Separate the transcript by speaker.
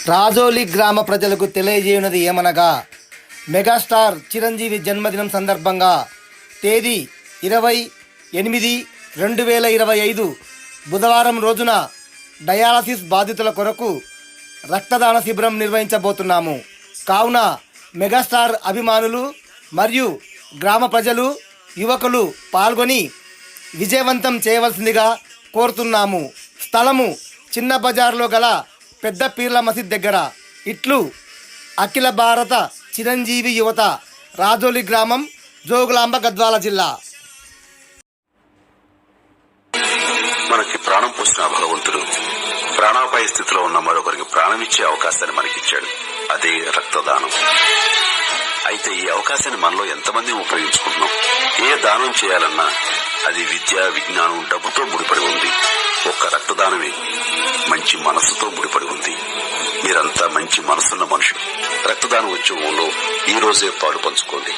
Speaker 1: రాజోలి గ్రామ ప్రజలకు తెలియజేయునది ఏమనగా మెగాస్టార్ చిరంజీవి జన్మదినం సందర్భంగా తేదీ 20/8/2025 బుధవారం రోజున డయాలసిస్ బాధితుల కొరకు రక్తదాన శిబిరం నిర్వహించబోతున్నాము. కావున మెగాస్టార్ అభిమానులు మరియు గ్రామ ప్రజలు, యువకులు పాల్గొని విజయవంతం చేయవలసిందిగా కోరుతున్నాము. స్థలము చిన్న బజార్లో గల పెద్ద పీర్ల మసీద్ దగ్గర. ఇట్లు అఖిల భారత చిరంజీవి యువత, రాజోలి గ్రామం, జోగులాంబ, గద్వాల జిల్లా.
Speaker 2: మనకి ప్రాణం పోసిన భగవంతుడు ప్రాణాపాయ స్థితిలో ఉన్న మరొకరికి ప్రాణం ఇచ్చే అవకాశాన్ని మనకిచ్చాడు. అదే రక్తదానం. అయితే ఈ అవకాశాన్ని మనలో ఎంతమంది ఉపయోగించుకుంటున్నాం? ఏ దానం చేయాలన్నా అది విద్య, విజ్ఞానం, డబ్బుతో ముడిపడి ఉంది. ఒక్క రక్తదానమే మంచి మనసుతో ముడిపడి ఉంది. మీరంతా మంచి మనసున్న మనుషులు. రక్తదానం ఉద్యమంలో ఈ రోజే పాలు పంచుకోండి.